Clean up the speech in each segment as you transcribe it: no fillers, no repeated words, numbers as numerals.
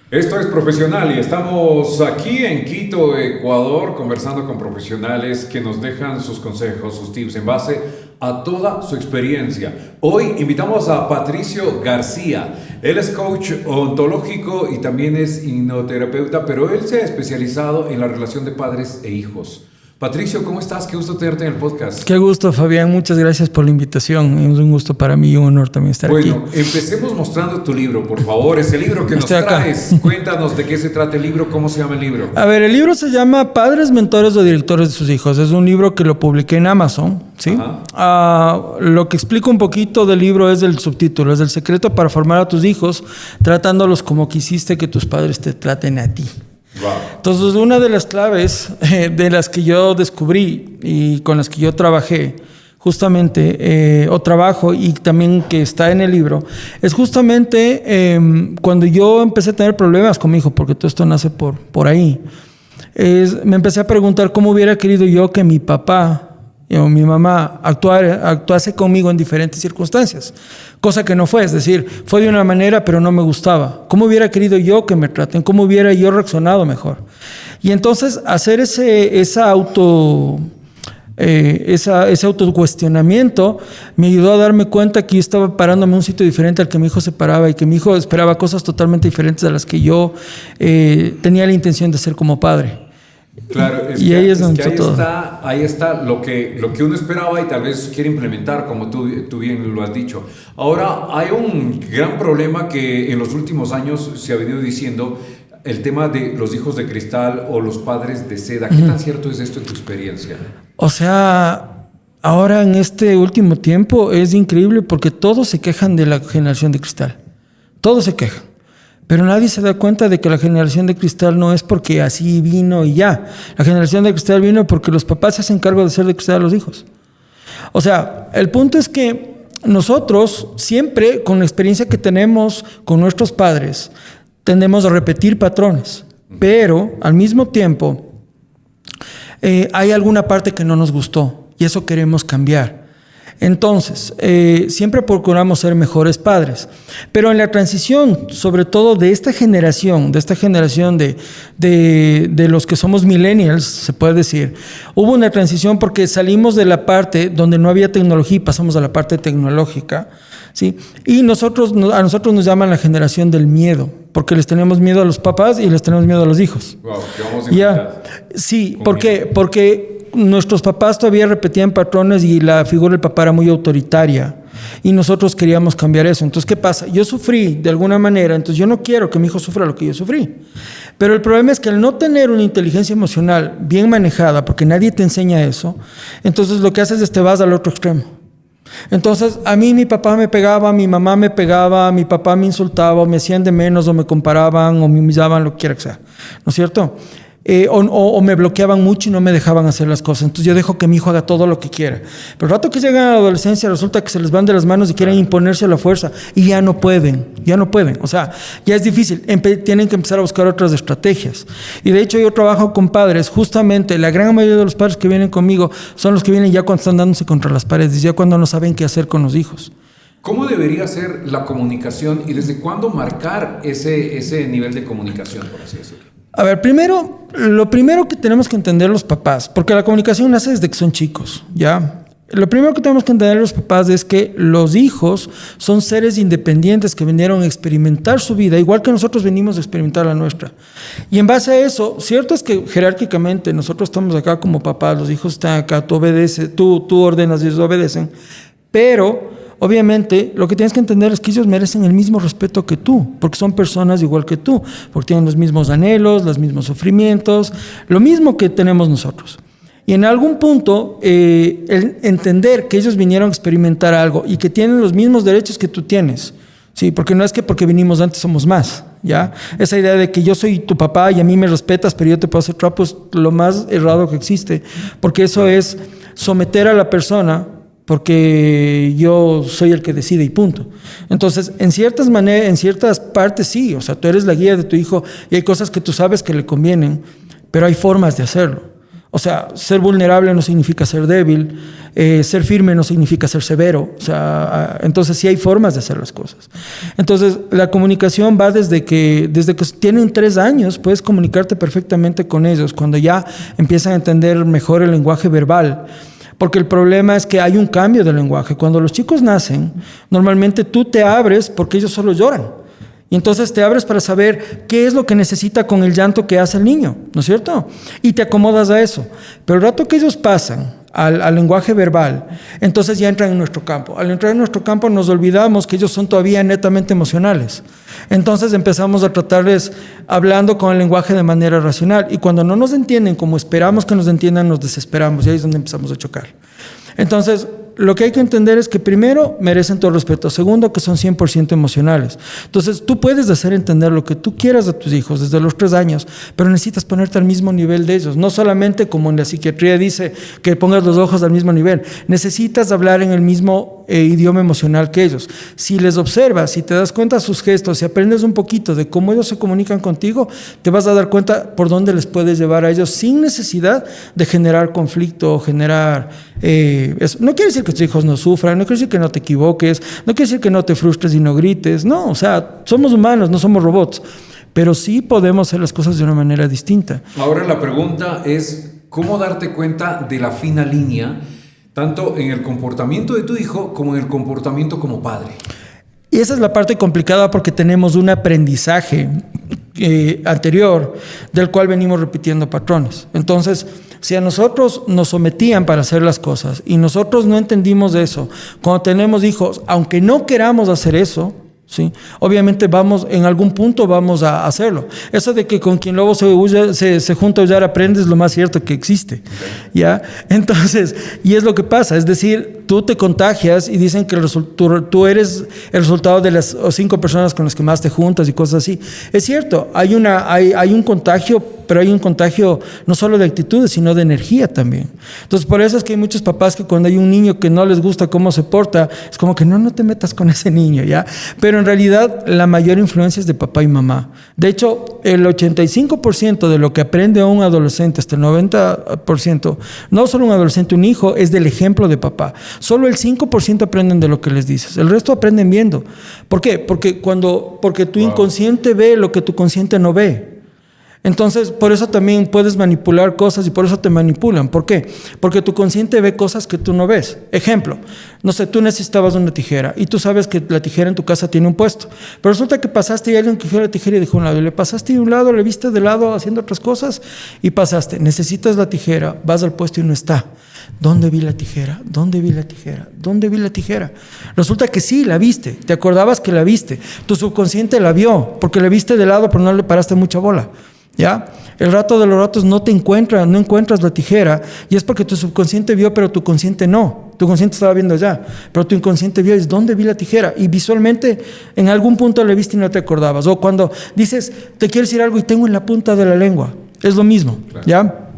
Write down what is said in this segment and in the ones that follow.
Esto es Profesional y estamos aquí en Quito, Ecuador, conversando con profesionales que nos dejan sus consejos, sus tips en base a toda su experiencia. Hoy invitamos a Patricio García. Él es coach ontológico y también es hipnoterapeuta, pero él se ha especializado en la relación de padres e hijos. Patricio, ¿cómo estás? Qué gusto tenerte en el podcast. Qué gusto, Fabián. Muchas gracias por la invitación. Es un gusto para mí y un honor también estar aquí. Bueno, empecemos mostrando tu libro, por favor. Ese libro que nos traes. Cuéntanos de qué se trata el libro, cómo se llama el libro. A ver, el libro se llama Padres, Mentores o Directores de sus Hijos. Es un libro que lo publiqué en Amazon, ¿sí? Lo que explico un poquito del libro es el subtítulo. Es el secreto para formar a tus hijos, tratándolos como quisiste que tus padres te traten a ti. Wow. Entonces, una de las claves de las que yo descubrí y con las que yo trabajé justamente, o trabajo y también que está en el libro, es justamente cuando yo empecé a tener problemas con mi hijo, porque todo esto nace por ahí, me empecé a preguntar cómo hubiera querido yo que mi papá o mi mamá actuase conmigo en diferentes circunstancias, cosa que no fue, es decir, fue de una manera pero no me gustaba. ¿Cómo hubiera querido yo que me traten? ¿Cómo hubiera yo reaccionado mejor? Y entonces hacer ese autocuestionamiento me ayudó a darme cuenta que yo estaba parándome en un sitio diferente al que mi hijo se paraba y que mi hijo esperaba cosas totalmente diferentes a las que yo tenía la intención de ser como padre. Claro, y ahí es donde ahí está lo que uno esperaba y tal vez quiere implementar, como tú bien lo has dicho. Ahora, hay un gran problema que en los últimos años se ha venido diciendo, el tema de los hijos de cristal o los padres de seda. ¿Qué tan cierto es esto en tu experiencia? O sea, ahora en este último tiempo es increíble porque todos se quejan de la generación de cristal. Todos se quejan. Pero nadie se da cuenta de que la generación de cristal no es porque así vino y ya. La generación de cristal vino porque los papás se hacen cargo de hacer de cristal a los hijos. O sea, el punto es que nosotros siempre, con la experiencia que tenemos con nuestros padres, tendemos a repetir patrones. Pero, al mismo tiempo, hay alguna parte que no nos gustó y eso queremos cambiar. Entonces, siempre procuramos ser mejores padres, pero en la transición, sobre todo de esta generación de los que somos millennials, se puede decir, hubo una transición porque salimos de la parte donde no había tecnología y pasamos a la parte tecnológica, ¿sí? Y a nosotros nos llaman la generación del miedo, porque les tenemos miedo a los papás y les tenemos miedo a los hijos. Wow, que vamos a invitar. Sí, ¿por qué? Porque nuestros papás todavía repetían patrones y la figura del papá era muy autoritaria y nosotros queríamos cambiar eso. Entonces, ¿qué pasa? Yo sufrí de alguna manera, entonces yo no quiero que mi hijo sufra lo que yo sufrí. Pero el problema es que al no tener una inteligencia emocional bien manejada, porque nadie te enseña eso, entonces lo que haces es te vas al otro extremo. Entonces, a mí mi papá me pegaba, mi mamá me pegaba, mi papá me insultaba, o me hacían de menos, o me comparaban, o me humillaban, lo que quiera que sea, ¿no es cierto? O me bloqueaban mucho y no me dejaban hacer las cosas. Entonces yo dejo que mi hijo haga todo lo que quiera. Pero el rato que llegan a la adolescencia resulta que se les van de las manos y quieren imponerse a la fuerza y ya no pueden. O sea, ya es difícil. Tienen que empezar a buscar otras estrategias. Y de hecho yo trabajo con padres. Justamente la gran mayoría de los padres que vienen conmigo son los que vienen ya cuando están dándose contra las paredes, ya cuando no saben qué hacer con los hijos. ¿Cómo debería ser la comunicación y desde cuándo marcar ese nivel de comunicación, por así decirlo? A ver, lo primero que tenemos que entender los papás, porque la comunicación nace desde que son chicos, ¿ya? Lo primero que tenemos que entender los papás es que los hijos son seres independientes que vinieron a experimentar su vida, igual que nosotros venimos a experimentar la nuestra. Y en base a eso, cierto es que jerárquicamente nosotros estamos acá como papás, los hijos están acá, tú obedeces, tú ordenas y ellos obedecen, pero obviamente, lo que tienes que entender es que ellos merecen el mismo respeto que tú, porque son personas igual que tú, porque tienen los mismos anhelos, los mismos sufrimientos, lo mismo que tenemos nosotros. Y en algún punto, el entender que ellos vinieron a experimentar algo y que tienen los mismos derechos que tú tienes, sí, porque no es que porque vinimos antes somos más, ¿ya? Esa idea de que yo soy tu papá y a mí me respetas, pero yo te puedo hacer trapo es lo más errado que existe, porque eso es someter a la persona porque yo soy el que decide y punto. Entonces, en ciertas partes sí, o sea, tú eres la guía de tu hijo y hay cosas que tú sabes que le convienen, pero hay formas de hacerlo. O sea, ser vulnerable no significa ser débil, ser firme no significa ser severo. O sea, entonces sí hay formas de hacer las cosas. Entonces, la comunicación va desde que tienen 3 años, puedes comunicarte perfectamente con ellos, cuando ya empiezan a entender mejor el lenguaje verbal. Porque el problema es que hay un cambio de lenguaje. Cuando los chicos nacen, normalmente tú te abres porque ellos solo lloran. Y entonces te abres para saber qué es lo que necesita con el llanto que hace el niño, ¿no es cierto? Y te acomodas a eso. Pero el rato que ellos pasan al lenguaje verbal, entonces ya entran en nuestro campo. Al entrar en nuestro campo nos olvidamos que ellos son todavía netamente emocionales. Entonces empezamos a tratarles hablando con el lenguaje de manera racional. Y cuando no nos entienden como esperamos que nos entiendan, nos desesperamos. Y ahí es donde empezamos a chocar. Entonces, lo que hay que entender es que primero merecen todo respeto, segundo que son 100% emocionales. Entonces tú puedes hacer entender lo que tú quieras a tus hijos desde los 3 años, pero necesitas ponerte al mismo nivel de ellos, no solamente como en la psiquiatría dice que pongas los ojos al mismo nivel, necesitas hablar en el mismo idioma emocional que ellos. Si les observas, si te das cuenta de sus gestos, si aprendes un poquito de cómo ellos se comunican contigo, te vas a dar cuenta por dónde les puedes llevar a ellos sin necesidad de generar conflicto o generar eso. No quiere decir que tus hijos no sufran, no quiere decir que no te equivoques, no quiere decir que no te frustres y no grites, no, o sea, somos humanos, no somos robots, pero sí podemos hacer las cosas de una manera distinta. Ahora la pregunta es, ¿cómo darte cuenta de la fina línea, tanto en el comportamiento de tu hijo como en el comportamiento como padre? Y esa es la parte complicada porque tenemos un aprendizaje anterior del cual venimos repitiendo patrones. Entonces, si a nosotros nos sometían para hacer las cosas y nosotros no entendimos eso, cuando tenemos hijos, aunque no queramos hacer eso, ¿sí? Obviamente en algún punto vamos a hacerlo. Eso de que con quien lobo se junta a aullar aprende es lo más cierto que existe, ¿ya? Entonces, y es lo que pasa, es decir, tú te contagias y dicen que tú eres el resultado de las 5 personas con las que más te juntas y cosas así. Es cierto, hay un contagio, pero hay un contagio no solo de actitudes, sino de energía también. Entonces, por eso es que hay muchos papás que cuando hay un niño que no les gusta cómo se porta, es como que no te metas con ese niño, ¿ya? Pero en realidad, la mayor influencia es de papá y mamá. De hecho, el 85% de lo que aprende un adolescente, hasta el 90%, no solo un adolescente, un hijo, es del ejemplo de papá. Solo el 5% aprenden de lo que les dices. El resto aprenden viendo. ¿Por qué? Porque tu inconsciente ve lo que tu consciente no ve. Entonces, por eso también puedes manipular cosas y por eso te manipulan. ¿Por qué? Porque tu consciente ve cosas que tú no ves. Ejemplo, no sé, tú necesitabas una tijera y tú sabes que la tijera en tu casa tiene un puesto. Pero resulta que pasaste y alguien cogió la tijera y dejó a un lado. Y le pasaste de un lado, le viste de lado haciendo otras cosas y pasaste. Necesitas la tijera, vas al puesto y no está. ¿Dónde vi la tijera? ¿Dónde vi la tijera? ¿Dónde vi la tijera? Resulta que sí, la viste. Te acordabas que la viste. Tu subconsciente la vio porque la viste de lado pero no le paraste mucha bola. ¿Ya? El rato de los ratos no encuentras la tijera y es porque tu subconsciente vio, pero tu consciente no. Tu consciente estaba viendo allá, pero tu inconsciente vio, es ¿dónde vi la tijera? Y visualmente en algún punto la viste y no te acordabas. O cuando dices, te quiero decir algo y tengo en la punta de la lengua. Es lo mismo, claro. ¿Ya?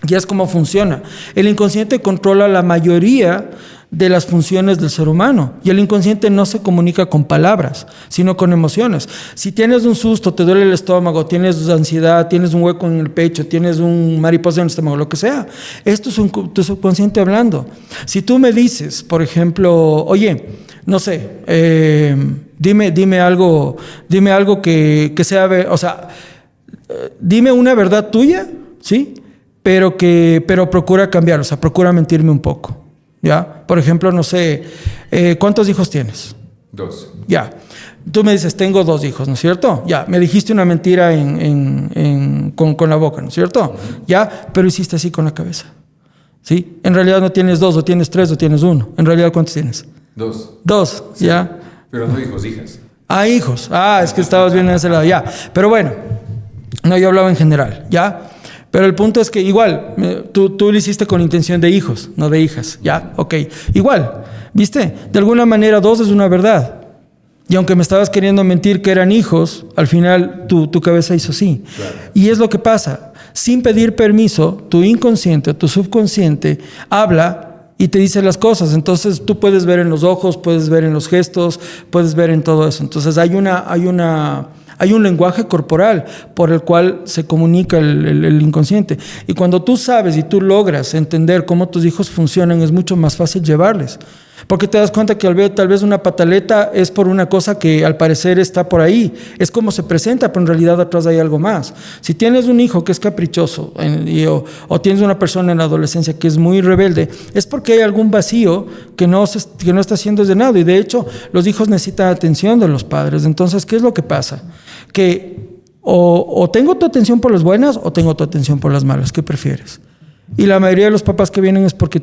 Ya es como funciona. El inconsciente controla la mayoría de las funciones del ser humano y el inconsciente no se comunica con palabras, sino con emociones. Si tienes un susto, te duele el estómago, tienes ansiedad, tienes un hueco en el pecho, tienes un mariposa en el estómago, lo que sea, esto es tu subconsciente hablando. Si tú me dices, por ejemplo, oye, no sé, dime algo que sea, o sea, dime una verdad tuya, ¿sí? Pero procura cambiarlo, o sea, procura mentirme un poco. ¿Ya? Por ejemplo, no sé, ¿cuántos hijos tienes? 2. Ya. Tú me dices, tengo 2 hijos, ¿no es cierto? Ya, me dijiste una mentira con la boca, ¿no es cierto? Ya, pero hiciste así con la cabeza. ¿Sí? En realidad no tienes 2, o tienes 3, o tienes 1. En realidad, ¿cuántos tienes? 2. 2, sí, ¿ya? Pero no hijos, hijas. Ah, hijos. Ah, es que estabas bien en ese lado, ya. Pero bueno, no, yo hablaba en general, ¿ya? Pero el punto es que igual, tú lo hiciste con intención de hijos, no de hijas, ¿ya? Ok, igual, ¿viste? De alguna manera 2 es una verdad. Y aunque me estabas queriendo mentir que eran hijos, al final tu cabeza hizo sí. Claro. Y es lo que pasa. Sin pedir permiso, tu inconsciente, tu subconsciente habla y te dice las cosas. Entonces tú puedes ver en los ojos, puedes ver en los gestos, puedes ver en todo eso. Entonces hay Hay un lenguaje corporal por el cual se comunica el inconsciente. Y cuando tú sabes y tú logras entender cómo tus hijos funcionan, es mucho más fácil llevarles. Porque te das cuenta que tal vez una pataleta es por una cosa que al parecer está por ahí. Es como se presenta, pero en realidad atrás hay algo más. Si tienes un hijo que es caprichoso o tienes una persona en la adolescencia que es muy rebelde, es porque hay algún vacío que no está siendo llenado. Y de hecho, los hijos necesitan atención de los padres. Entonces, ¿qué es lo que pasa? Que o tengo tu atención por las buenas o tengo tu atención por las malas. ¿Qué prefieres? Y la mayoría de los papás que vienen es porque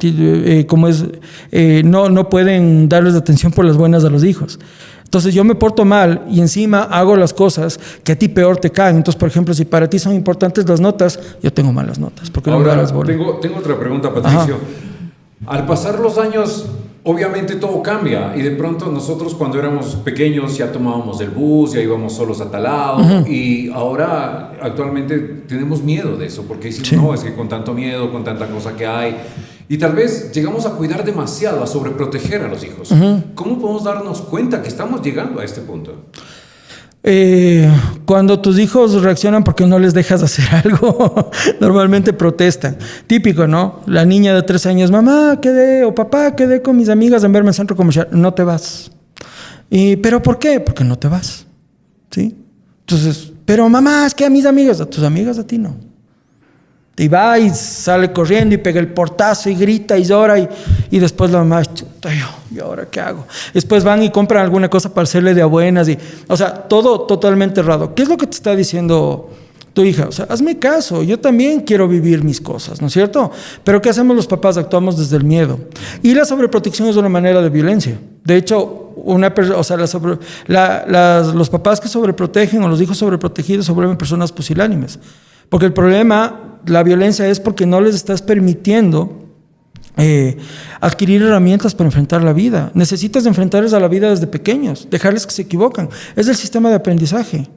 no pueden darles atención por las buenas a los hijos. Entonces yo me porto mal y encima hago las cosas que a ti peor te caen. Entonces, por ejemplo, si para ti son importantes las notas, yo tengo malas notas. Porque ahora, no me das bola. Tengo otra pregunta, Patricio. Ajá. Al pasar los años, obviamente todo cambia y de pronto nosotros cuando éramos pequeños ya tomábamos el bus, ya íbamos solos a tal lado y ahora actualmente tenemos miedo de eso porque decimos, no, es que con tanto miedo, con tanta cosa que hay y tal vez llegamos a cuidar demasiado, a sobreproteger a los hijos. ¿Cómo podemos darnos cuenta que estamos llegando a este punto? Cuando tus hijos reaccionan porque no les dejas hacer algo, normalmente protestan. Típico, ¿no? La niña de 3 años, mamá, quedé, o papá, quedé con mis amigas en verme en centro comercial. No te vas. ¿Pero por qué? Porque no te vas. ¿Sí? Entonces, pero mamá, es que a mis amigas, a tus amigas, a ti no. Y va y sale corriendo y pega el portazo y grita y llora y después la mamá, chuta, ¿y ahora qué hago? Después van y compran alguna cosa para hacerle de a buenas o sea, todo totalmente errado. ¿Qué es lo que te está diciendo tu hija? O sea, hazme caso, yo también quiero vivir mis cosas, ¿no es cierto? Pero ¿qué hacemos los papás? Actuamos desde el miedo. Y la sobreprotección es una manera de violencia. De hecho, los papás que sobreprotegen o los hijos sobreprotegidos se vuelven personas pusilánimes. Porque el problema, la violencia es porque no les estás permitiendo adquirir herramientas para enfrentar la vida. Necesitas enfrentarles a la vida desde pequeños, dejarles que se equivocan. Es el sistema de aprendizaje.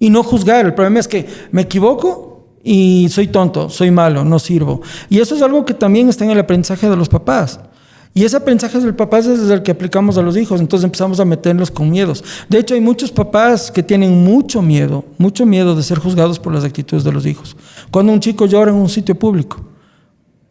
Y no juzgar. El problema es que me equivoco y soy tonto, soy malo, no sirvo. Y eso es algo que también está en el aprendizaje de los papás. Y ese aprendizaje del papá es desde el que aplicamos a los hijos. Entonces empezamos a meterlos con miedos. De hecho, hay muchos papás que tienen mucho miedo de ser juzgados por las actitudes de los hijos. Cuando un chico llora en un sitio público,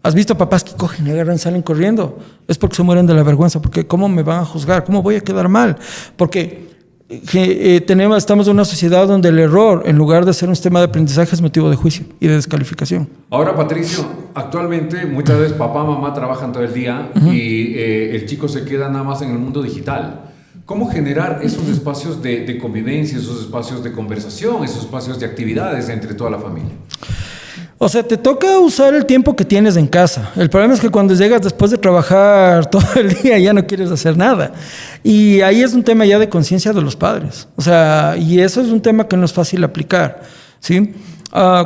¿has visto papás que cogen, agarran, salen corriendo? Es porque se mueren de la vergüenza. Porque ¿cómo me van a juzgar? ¿Cómo voy a quedar mal? Porque estamos en una sociedad donde el error, en lugar de ser un sistema de aprendizaje, es motivo de juicio y de descalificación. Ahora, Patricio, actualmente muchas veces papá, mamá trabajan todo el día y el chico se queda nada más en el mundo digital. ¿Cómo generar esos espacios de convivencia, esos espacios de conversación, esos espacios de actividades entre toda la familia? O sea, te toca usar el tiempo que tienes en casa. El problema es que cuando llegas después de trabajar todo el día ya no quieres hacer nada. Y ahí es un tema ya de conciencia de los padres. O sea, y eso es un tema que no es fácil aplicar, ¿sí?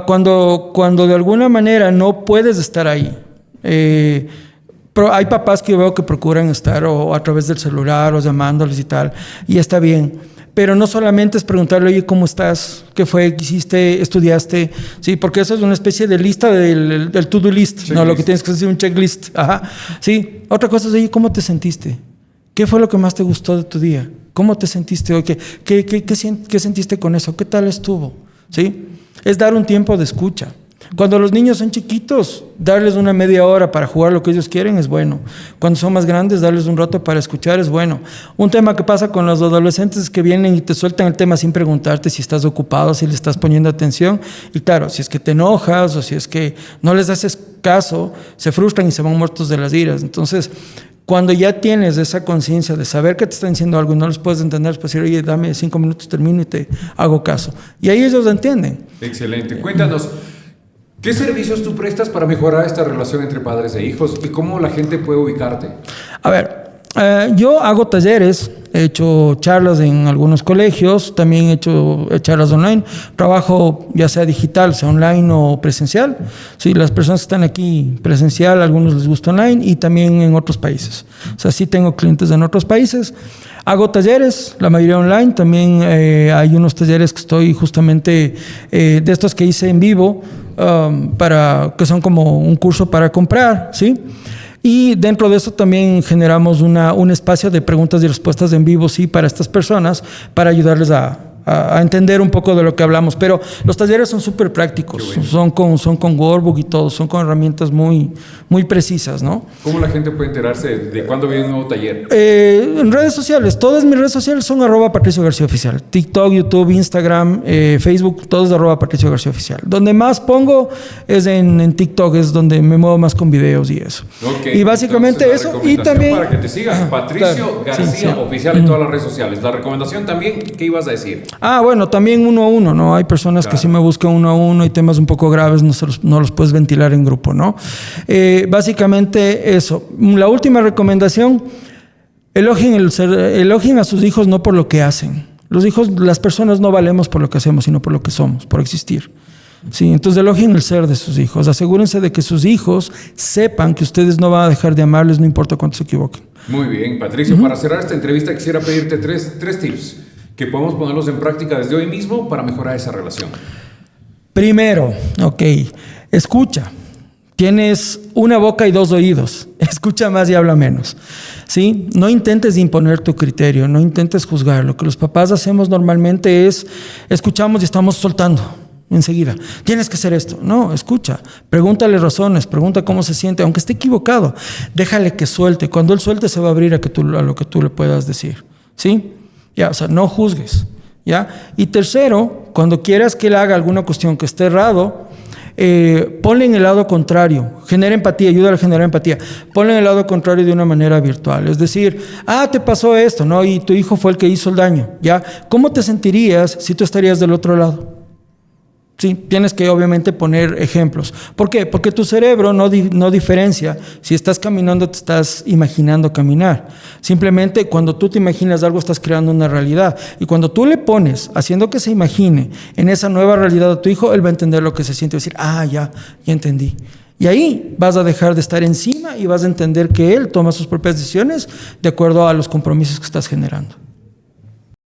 Cuando de alguna manera no puedes estar ahí. Pero hay papás que yo veo que procuran estar o a través del celular o llamándoles y tal, y está bien. Pero no solamente es preguntarle, oye, ¿cómo estás? ¿Qué fue? ¿Qué hiciste? ¿Estudiaste? Sí, porque eso es una especie de lista del to-do list, checklist. No, lo que tienes que hacer es un checklist. Ajá. Sí, otra cosa es, oye, ¿cómo te sentiste? ¿Qué fue lo que más te gustó de tu día? ¿Cómo te sentiste hoy? ¿Qué sentiste con eso? ¿Qué tal estuvo? ¿Sí? Es dar un tiempo de escucha. Cuando los niños son chiquitos, darles una media hora para jugar lo que ellos quieren es bueno. Cuando son más grandes, darles un rato para escuchar es bueno. Un tema que pasa con los adolescentes es que vienen y te sueltan el tema sin preguntarte si estás ocupado, si le estás poniendo atención. Y claro, si es que te enojas o si es que no les haces caso, se frustran y se van muertos de las iras. Entonces, cuando ya tienes esa conciencia de saber que te están diciendo algo y no los puedes entender, pues decir, oye, dame 5 minutos, termino y te hago caso. Y ahí ellos entienden. Excelente. Cuéntanos, ¿qué servicios tú prestas para mejorar esta relación entre padres e hijos y cómo la gente puede ubicarte? A ver, yo hago talleres, he hecho charlas en algunos colegios, también he hecho charlas online, trabajo ya sea digital, sea online o presencial. Sí, las personas que están aquí presencial, a algunos les gusta online y también en otros países. O sea, sí tengo clientes en otros países. Hago talleres, la mayoría online, también hay unos talleres que estoy justamente de estos que hice en vivo, que son como un curso para comprar, ¿sí? Y dentro de eso también generamos un espacio de preguntas y respuestas en vivo, sí, para estas personas, para ayudarles a a entender un poco de lo que hablamos. Pero los talleres son súper prácticos, son con Workbook y todo, son con herramientas muy precisas, ¿no? ¿Cómo la gente puede enterarse de cuándo viene un nuevo taller? En redes sociales, todas mis redes sociales son @Patricio García Oficial. TikTok, YouTube, Instagram, Facebook, todos @Patricio García Oficial. Donde más pongo es en TikTok, es donde me muevo más con videos y eso. Okay, y básicamente eso. Y también para que te sigan, Patricio García Oficial en todas las redes sociales. La recomendación también, ¿qué ibas a decir? Bueno, también 1 a 1, ¿no? Hay personas que sí me buscan 1 a 1 y temas un poco graves no los puedes ventilar en grupo, ¿no? Básicamente eso. La última recomendación, elogien a sus hijos no por lo que hacen. Las personas no valemos por lo que hacemos, sino por lo que somos, por existir. Sí, entonces elogien el ser de sus hijos. Asegúrense de que sus hijos sepan que ustedes no van a dejar de amarles, no importa cuánto se equivoquen. Muy bien, Patricio. Para cerrar esta entrevista quisiera pedirte tres tips que podemos ponerlos en práctica desde hoy mismo para mejorar esa relación. Primero, escucha. Tienes una boca y 2 oídos. Escucha más y habla menos. ¿Sí? No intentes imponer tu criterio, no intentes juzgar. Lo que los papás hacemos normalmente es escuchamos y estamos soltando enseguida. Tienes que hacer esto. No, escucha. Pregúntale razones, pregunta cómo se siente, aunque esté equivocado. Déjale que suelte. Cuando él suelte se va a abrir a lo que tú le puedas decir. ¿Sí? Ya, o sea, no juzgues. ¿Ya? Y tercero, cuando quieras que él haga alguna cuestión que esté errado, ponle en el lado contrario, genera empatía, ayúdale a generar empatía. Ponle en el lado contrario de una manera virtual. Es decir, te pasó esto, ¿no? Y tu hijo fue el que hizo el daño, ¿ya? ¿Cómo te sentirías si tú estarías del otro lado? Sí, tienes que obviamente poner ejemplos. ¿Por qué? Porque tu cerebro no diferencia si estás caminando, te estás imaginando caminar. Simplemente cuando tú te imaginas algo estás creando una realidad. Y cuando tú le pones, haciendo que se imagine en esa nueva realidad a tu hijo, él va a entender lo que se siente y decir, ya entendí. Y ahí vas a dejar de estar encima y vas a entender que él toma sus propias decisiones de acuerdo a los compromisos que estás generando.